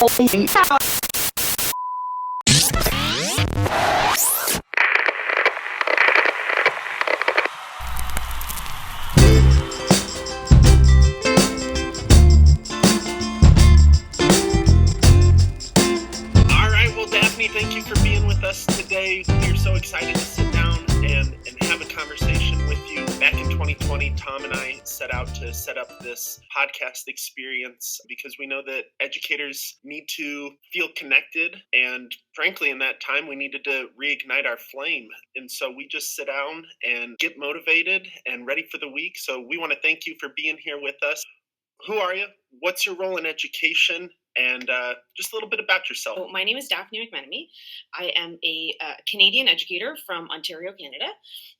Well, Daphne, thank you for being with us today. We're so excited to sit down and have a conversation with you. Back in 2020, Tom and I set out to set up this podcast experience because we know that educators need to feel connected. And frankly, in that time, we needed to reignite our flame. And so we just sit down and get motivated and ready for the week. So we want to thank you for being here with us. Who are you? What's your role in education? And just a little bit about yourself. So my name is Daphne McMenemy. I am a Canadian educator from Ontario, Canada.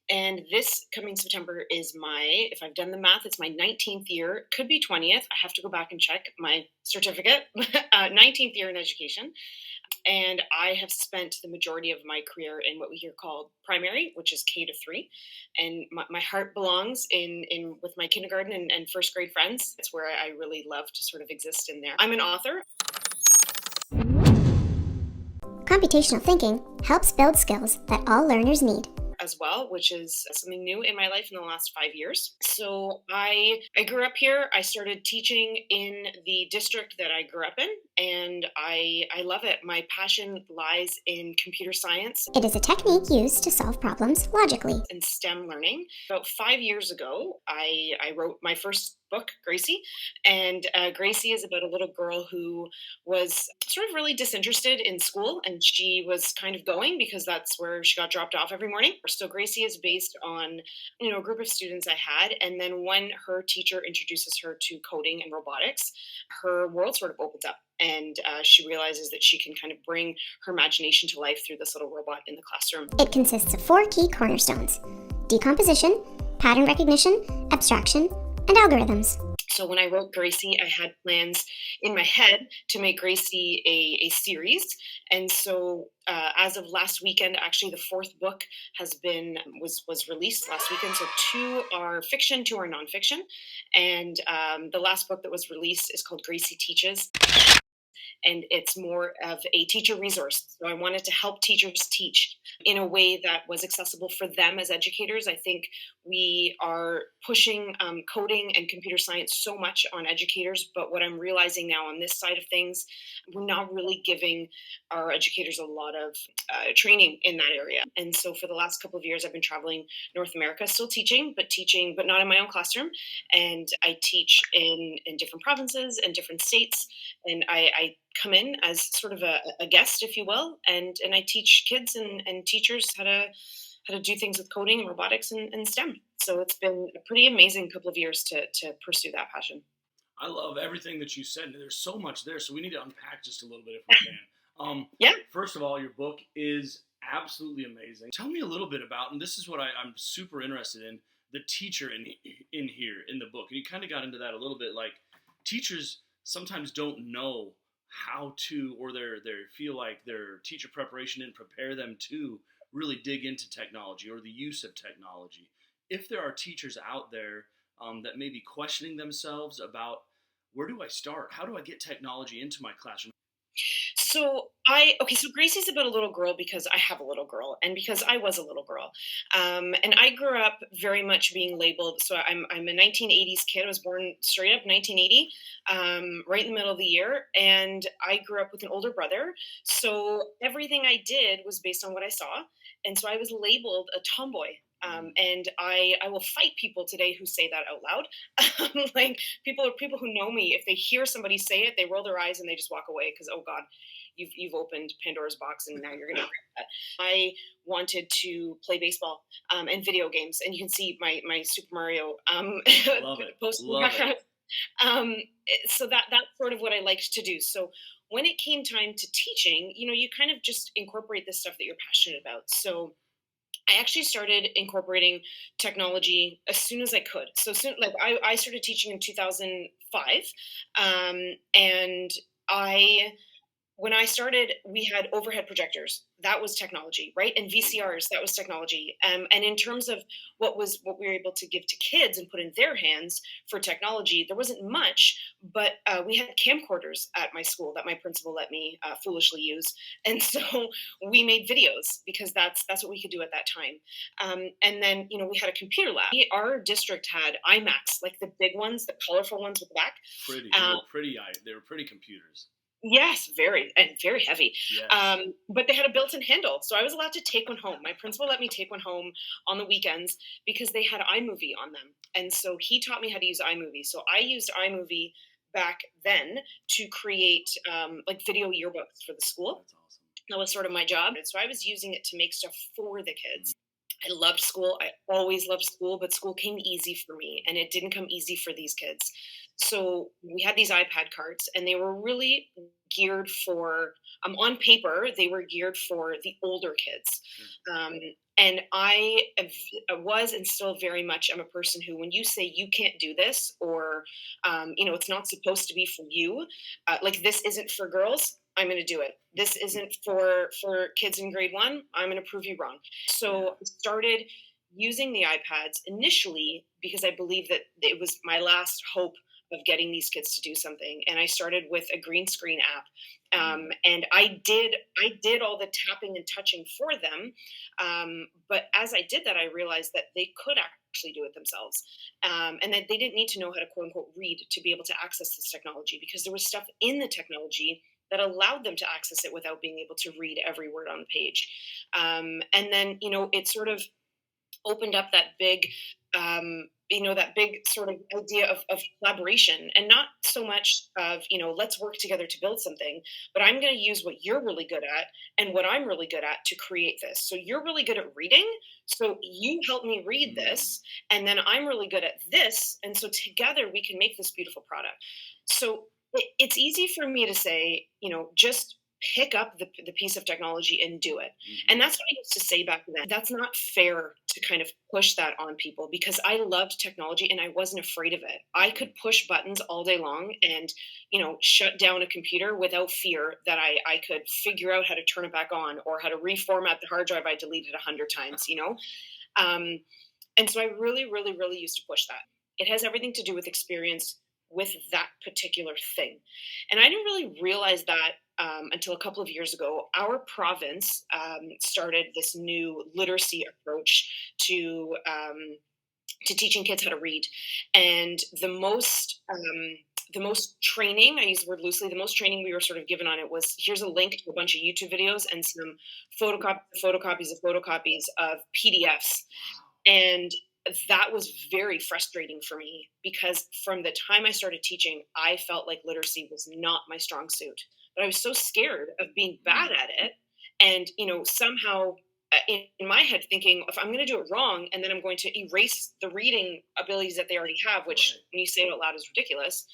And this coming September is if I've done the math, it's my 19th year. Could be 20th. I have to go back and check my certificate. 19th year in education. And I have spent the majority of my career in what we here call primary, which is K to 3. And my heart belongs in with my kindergarten and first grade friends. It's where I really love to sort of exist in there. I'm an author. Computational thinking helps build skills that all learners need. As well, which is something new in my life in the last 5 years. So I grew up here. I started teaching in the district that I grew up in, and I love it. My passion lies in computer science. It is a technique used to solve problems logically. And STEM learning. About 5 years ago, I wrote my first book, Gracie, and Gracie is about a little girl who was sort of really disinterested in school, and she was kind of going because that's where she got dropped off every morning. So Gracie is based on, a group of students I had, and then when her teacher introduces her to coding and robotics, her world sort of opens up, and she realizes that she can kind of bring her imagination to life through this little robot in the classroom. It consists of 4 key cornerstones: decomposition, pattern recognition, abstraction, and algorithms. So when I wrote Gracie, I had plans in my head to make Gracie a series. And so as of last weekend, actually the 4th book was released last weekend. So 2 are fiction, 2 are nonfiction. And the last book that was released is called Gracie Teaches. And it's more of a teacher resource. So I wanted to help teachers teach in a way that was accessible for them as educators. I think we are pushing coding and computer science so much on educators, but what I'm realizing now on this side of things, we're not really giving our educators a lot of training in that area. And so for the last couple of years, I've been traveling North America, still teaching, but not in my own classroom. And I teach in different provinces and different states. And I come in as sort of a guest, if you will, and I teach kids and teachers how to do things with coding and robotics and STEM. So it's been a pretty amazing couple of years to pursue that passion. I love everything that you said. There's so much there, so we need to unpack just a little bit if we can. Yeah. First of all, your book is absolutely amazing. Tell me a little bit about, and this is what I'm super interested in, the teacher in here in the book. And you kind of got into that a little bit, like teachers sometimes don't know how to, or they feel like their teacher preparation didn't prepare them to really dig into technology or the use of technology. If there are teachers out there that may be questioning themselves about where do I start? How do I get technology into my classroom? So Gracie's about a little girl because I have a little girl and because I was a little girl. And I grew up very much being labeled. So I'm a 1980s kid. I was born straight up 1980, right in the middle of the year. And I grew up with an older brother. So everything I did was based on what I saw. And so I was labeled a tomboy. And I will fight people today who say that out loud. Like people who know me, if they hear somebody say it, they roll their eyes and they just walk away because, oh God, you've opened Pandora's box and now you're going to regret that. I wanted to play baseball and video games, and you can see my Super Mario Love it. post. Love it. So that's sort of what I liked to do. So when it came time to teaching, you kind of just incorporate the stuff that you're passionate about. So I actually started incorporating technology as soon as I could. So soon, like I started teaching in 2005, and I when I started, we had overhead projectors. That was technology, right? And VCRs, that was technology. And in terms of what we were able to give to kids and put in their hands for technology, there wasn't much. But we had camcorders at my school that my principal let me foolishly use, and so we made videos because that's what we could do at that time. And then we had a computer lab. Our district had iMacs, like the big ones, the colorful ones with the back. Pretty. They were pretty computers. Yes, very, and very heavy. Yes. But they had a built-in handle, so I was allowed to take one home. My principal let me take one home on the weekends because they had iMovie on them, and so he taught me how to use iMovie. So I used iMovie back then to create like video yearbooks for the school. That's awesome. That was sort of my job, and so I was using it to make stuff for the kids. I loved school. I always loved school, but school came easy for me, and it didn't come easy for these kids. So we had these iPad carts, and they were really geared for, on paper, they were geared for the older kids. And I was and still very much am a person who, when you say you can't do this, or, it's not supposed to be for you, like this isn't for girls, I'm going to do it. This isn't for kids in grade 1. I'm going to prove you wrong. So I started using the iPads initially because I believed that it was my last hope of getting these kids to do something. And I started with a green screen app. And I did all the tapping and touching for them. But as I did that, I realized that they could actually do it themselves. And that they didn't need to know how to quote unquote read to be able to access this technology, because there was stuff in the technology that allowed them to access it without being able to read every word on the page. And then, it sort of opened up that big, that big sort of idea of collaboration, and not so much of, let's work together to build something, but I'm going to use what you're really good at and what I'm really good at to create this. So you're really good at reading, so you help me read this, and then I'm really good at this, and so together we can make this beautiful product. So it's easy for me to say, just pick up the piece of technology and do it. And that's what I used to say back then. That's not fair to kind of push that on people, because I loved technology and I wasn't afraid of it. I could push buttons all day long and, shut down a computer without fear that I could figure out how to turn it back on, or how to reformat the hard drive I deleted 100 times, And so I really, really, really used to push that. It has everything to do with experience with that particular thing. And I didn't really realize that until a couple of years ago. Our province started this new literacy approach to teaching kids how to read. And the most training, I use the word loosely, the most training we were sort of given on it was, here's a link to a bunch of YouTube videos and some photocopies of PDFs. And that was very frustrating for me, because from the time I started teaching, I felt like literacy was not my strong suit. But I was so scared of being bad at it. And, somehow in my head thinking, if I'm going to do it wrong, and then I'm going to erase the reading abilities that they already have, which when you say it out loud is ridiculous,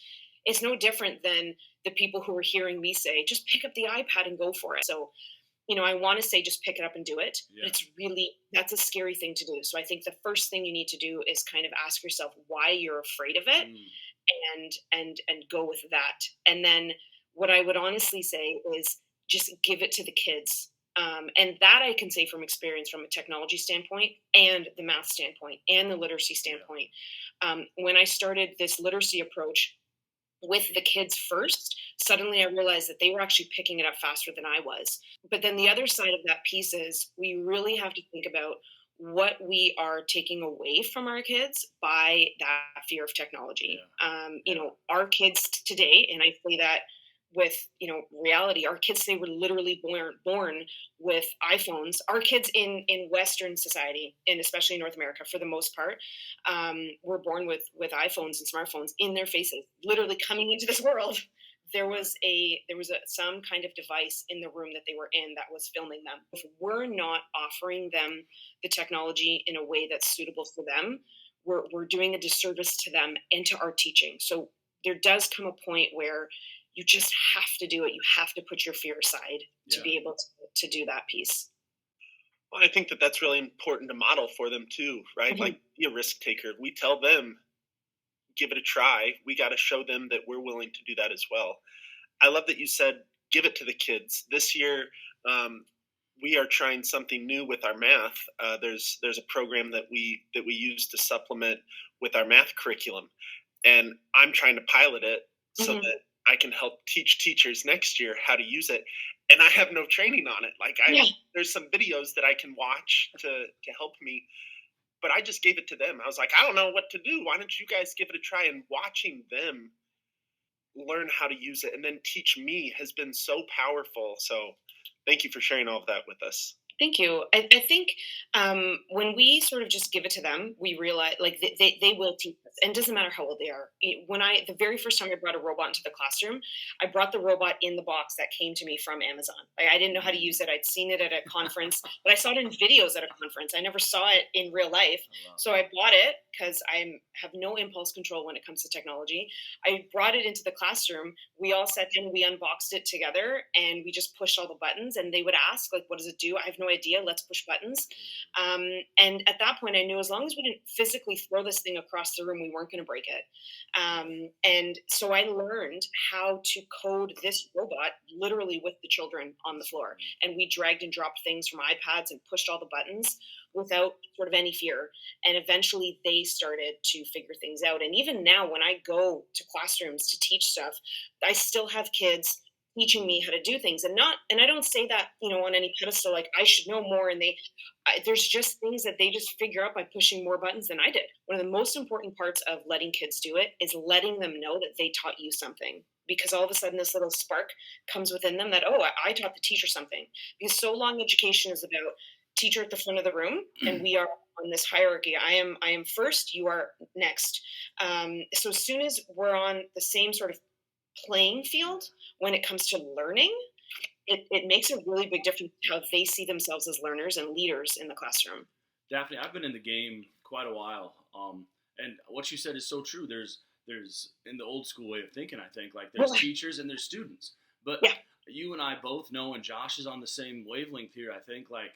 it's no different than the people who were hearing me say, just pick up the iPad and go for it. So, I want to say, just pick it up and do it. Yeah. But that's a scary thing to do. So I think the first thing you need to do is kind of ask yourself why you're afraid of it, and go with that. And then what I would honestly say is just give it to the kids. And that I can say from experience, from a technology standpoint and the math standpoint and the literacy standpoint. When I started this literacy approach with the kids first, suddenly I realized that they were actually picking it up faster than I was. But then the other side of that piece is we really have to think about what we are taking away from our kids by that fear of technology. Our kids today, and I say that with reality, our kids today were literally born with iPhones. Our kids in Western society, and especially in North America for the most part, were born with iPhones and smartphones in their faces, literally coming into this world. There was some kind of device in the room that they were in that was filming them. If we're not offering them the technology in a way that's suitable for them, we're doing a disservice to them and to our teaching. So there does come a point where you just have to do it. You have to put your fear aside to be able to do that piece. Well, I think that that's really important to model for them too, right? Mm-hmm. Like, be a risk taker. We tell them, give it a try. We got to show them that we're willing to do that as well. I love that you said give it to the kids. This year, we are trying something new with our math. There's a program that we use to supplement with our math curriculum, and I'm trying to pilot it so Mhm. that I can help teach teachers next year how to use it. And I have no training on it. Like Yeah. there's some videos that I can watch to help me, but I just gave it to them. I was like, I don't know what to do. Why don't you guys give it a try? And watching them learn how to use it and then teach me has been so powerful. So thank you for sharing all of that with us. Thank you. I think when we sort of just give it to them, we realize like they will teach us, and it doesn't matter how old they are. The very first time I brought a robot into the classroom, I brought the robot in the box that came to me from Amazon. Like, I didn't know how to use it. I'd seen it at a conference, but I saw it in videos at a conference. I never saw it in real life, Oh, wow. so I bought it because I have no impulse control when it comes to technology. I brought it into the classroom. We all sat down, we unboxed it together, and we just pushed all the buttons. And they would ask, like, "What does it do?" I have no idea. Let's push buttons. And at that point, I knew as long as we didn't physically throw this thing across the room, we weren't going to break it. And so I learned how to code this robot literally with the children on the floor. And we dragged and dropped things from iPads and pushed all the buttons without sort of any fear. And eventually they started to figure things out. And even now, when I go to classrooms to teach stuff, I still have kids teaching me how to do things, and I don't say that on any pedestal like I should know more, and there's just things that they just figure out by pushing more buttons than I did. One of the most important parts of letting kids do it is letting them know that they taught you something, because all of a sudden this little spark comes within them that, oh, I taught the teacher something. Because so long education is about teacher at the front of the room, and we are on this hierarchy. I am first, you are next. So as soon as we're on the same sort of playing field when it comes to learning, it makes a really big difference how they see themselves as learners and leaders in the classroom. Daphne, I've been in the game quite a while, and what you said is so true. There's in the old school way of thinking, I think, like there's teachers and there's students, but Yeah. you and I both know, and Josh is on the same wavelength here. I think like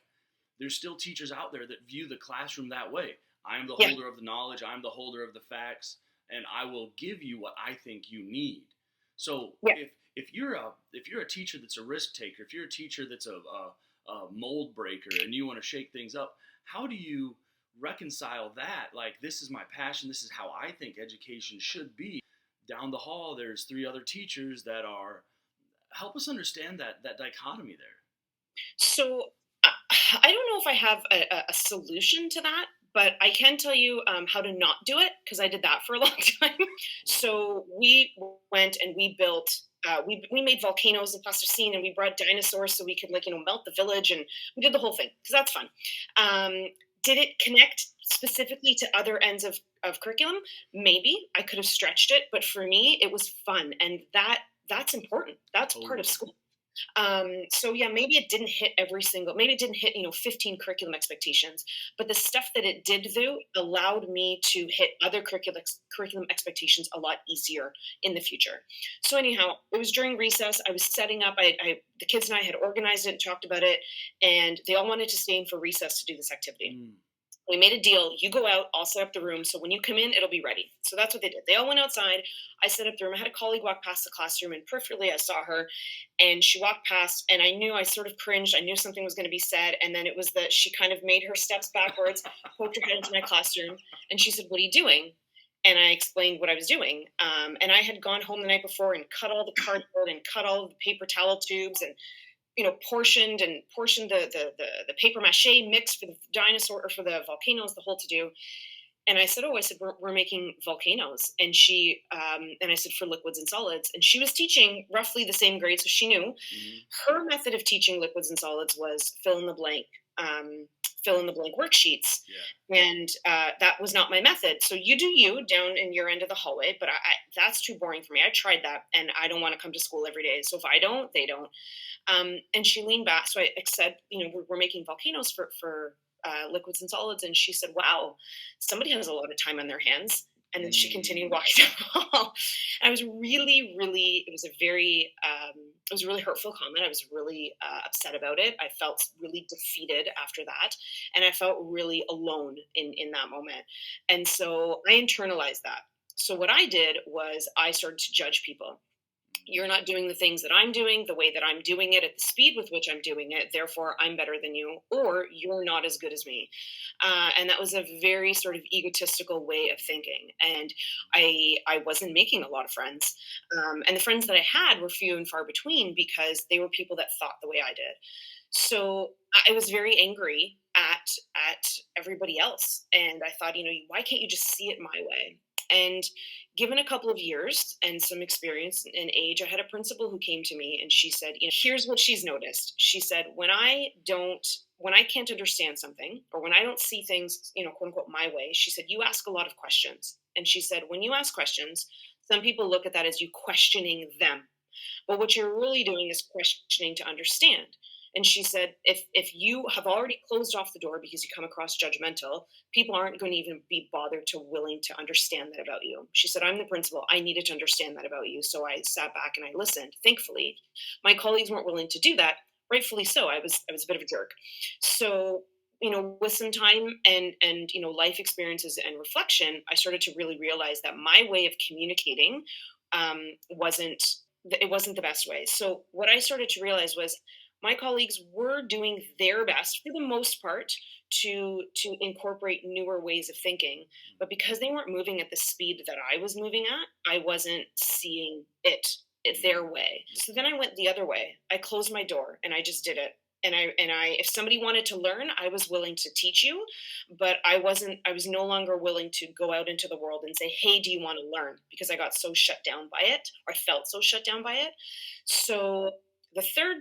there's still teachers out there that view the classroom that way. I am the Yeah. holder of the knowledge. I'm the holder of the facts, and I will give you what I think you need. So Yeah. if you're a teacher that's a risk taker, if you're a teacher that's a mold breaker, and you want to shake things up, how do you reconcile that? Like, this is my passion. This is how I think education should be. Down the hall, there's 3 other teachers that are. Help us understand that dichotomy there. So I don't know if I have a solution to that, but I can tell you how to not do it, because I did that for a long time. So we went and we built. We made volcanoes in plasticine, and we brought dinosaurs so we could melt the village, and we did the whole thing because that's fun. Did it connect specifically to other ends of curriculum? Maybe I could have stretched it, but for me it was fun, and that's important. That's part of school. So yeah, maybe it didn't hit maybe it didn't hit 15 curriculum expectations, but the stuff that it did do allowed me to hit other curriculum expectations a lot easier in the future. So anyhow, it was during recess. I was setting up. The kids and I had organized it and talked about it, and they all wanted to stay in for recess to do this activity. We made a deal. You go out, I'll set up the room. So when you come in, it'll be ready. So that's what they did. They all went outside. I set up the room. I had a colleague walk past the classroom, and perfectly I saw her, and she walked past, and I knew, I sort of cringed. I knew something was going to be said. And then it was that she kind of made her steps backwards, poked her head into my classroom, and she said, "What are you doing?" And I explained what I was doing. And I had gone home the night before and cut all the cardboard and cut all the paper towel tubes, and portioned the paper mache mix for the dinosaur or for the volcanoes, the whole to do. And I said, we're making volcanoes. And and I said, for liquids and solids. And she was teaching roughly the same grade, so she knew. Her method of teaching liquids and solids was fill in the blank worksheets. Yeah. And that was not my method. So you do you down in your end of the hallway, but that's too boring for me. I tried that, and I don't want to come to school every day. So if I don't, they don't. And she leaned back. So I said, we're making volcanoes for liquids and solids. And she said, wow, somebody has a lot of time on their hands. And then she continued walking down the hall. And I was really, really, it was a really hurtful comment. I was really upset about it. I felt really defeated after that. And I felt really alone in that moment. And so I internalized that. So what I did was I started to judge people. You're not doing the things that I'm doing the way that I'm doing it at the speed with which I'm doing it. Therefore, I'm better than you, or you're not as good as me. And that was a very sort of egotistical way of thinking. And I wasn't making a lot of friends. And the friends that I had were few and far between because they were people that thought the way I did. So I was very angry at everybody else, and I thought, why can't you just see it my way? And given a couple of years and some experience and age, I had a principal who came to me and she said, here's what she's noticed. She said, when I can't understand something or when I don't see things, quote unquote, my way, she said, you ask a lot of questions. And she said, when you ask questions, some people look at that as you questioning them. But what you're really doing is questioning to understand. And she said, if you have already closed off the door because you come across judgmental, people aren't going to even be bothered to willing to understand that about you. She said, I'm the principal. I needed to understand that about you. So I sat back and I listened. Thankfully, my colleagues weren't willing to do that. Rightfully so. I was a bit of a jerk. So, with some time and life experiences and reflection, I started to really realize that my way of communicating wasn't the best way. So what I started to realize was my colleagues were doing their best for the most part to incorporate newer ways of thinking, but because they weren't moving at the speed that I was moving at, I wasn't seeing it their way. So then I went the other way. I closed my door and I just did it. And I if somebody wanted to learn, I was willing to teach you, but I was no longer willing to go out into the world and say, hey, do you want to learn? Because I got so shut down by it, or felt so shut down by it. So the third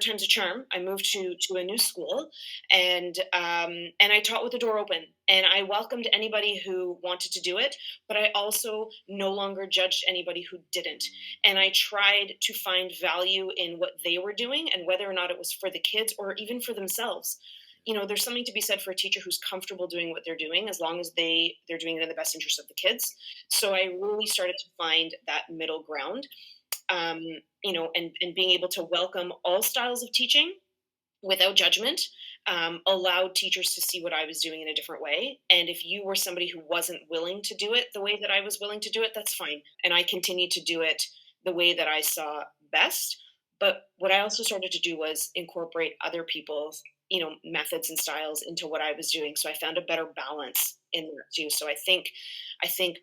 time's a charm. I moved to a new school, and I taught with the door open, and I welcomed anybody who wanted to do it, but I also no longer judged anybody who didn't. And I tried to find value in what they were doing and whether or not it was for the kids or even for themselves. There's something to be said for a teacher who's comfortable doing what they're doing as long as they're doing it in the best interest of the kids. So I really started to find that middle ground, um, and being able to welcome all styles of teaching without judgment, allowed teachers to see what I was doing in a different way. And if you were somebody who wasn't willing to do it the way that I was willing to do it, that's fine. And I continued to do it the way that I saw best. But what I also started to do was incorporate other people's, methods and styles into what I was doing. So I found a better balance in that too. So I think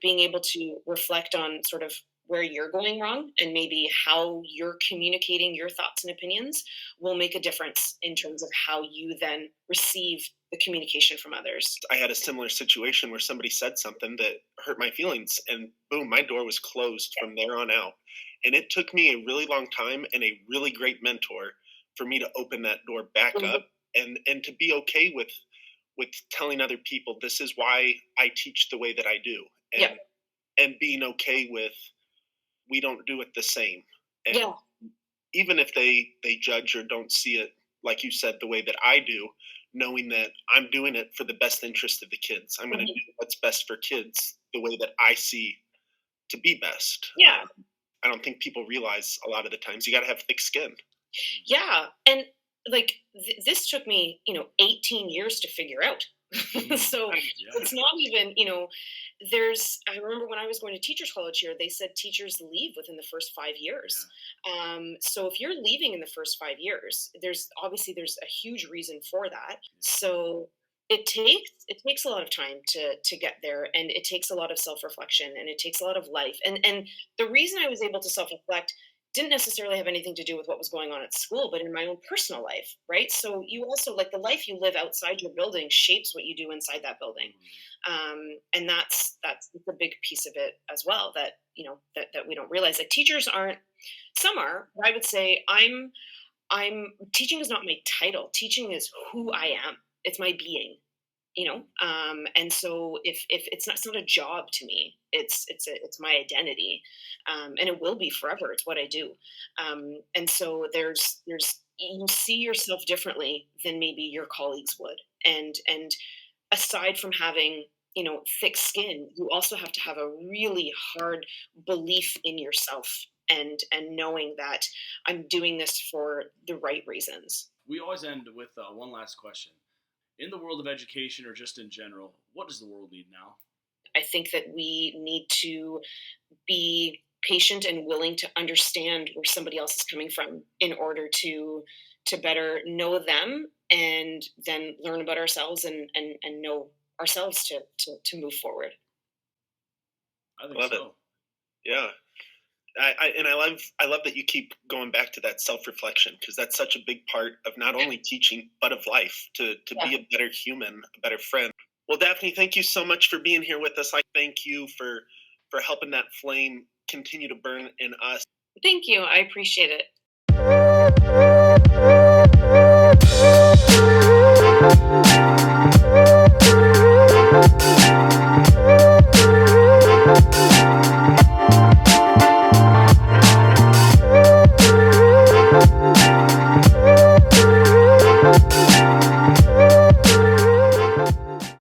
being able to reflect on sort of where you're going wrong and maybe how you're communicating your thoughts and opinions will make a difference in terms of how you then receive the communication from others. I had a similar situation where somebody said something that hurt my feelings, and boom, my door was closed from there on out. And it took me a really long time and a really great mentor for me to open that door back up and to be okay with telling other people this is why I teach the way that I do. And and being okay with we don't do it the same. And even if they judge or don't see it, like you said, the way that I do, knowing that I'm doing it for the best interest of the kids. I'm going to do what's best for kids the way that I see to be best. Yeah. I don't think people realize a lot of the times you got to have thick skin. Yeah. And like this took me, 18 years to figure out. So it's not even, I remember when I was going to teachers college here, they said teachers leave within the first 5 years. So if you're leaving in the first 5 years, there's a huge reason for that. So it takes a lot of time to get there, and it takes a lot of self-reflection, and it takes a lot of life. And the reason I was able to self-reflect didn't necessarily have anything to do with what was going on at school, but in my own personal life, right? So you also, like, the life you live outside your building shapes what you do inside that building. And that's a big piece of it as well, that that we don't realize. Like, teachers aren't, some are, but I would say I'm teaching is not my title. Teaching is who I am. It's my being. And so if it's not a job to me, it's my identity, and it will be forever. It's what I do. And so there's you see yourself differently than maybe your colleagues would. And aside from having, thick skin, you also have to have a really hard belief in yourself, and knowing that I'm doing this for the right reasons. We always end with one last question. In the world of education, or just in general, what does the world need now? I think that we need to be patient and willing to understand where somebody else is coming from in order to better know them and then learn about ourselves and know ourselves to move forward. I think Love so. it. Yeah. I love that you keep going back to that self-reflection, because that's such a big part of not only teaching but of life, to be a better human, a better friend. Well, Daphne, thank you so much for being here with us. I thank you for helping that flame continue to burn in us. Thank you. I appreciate it.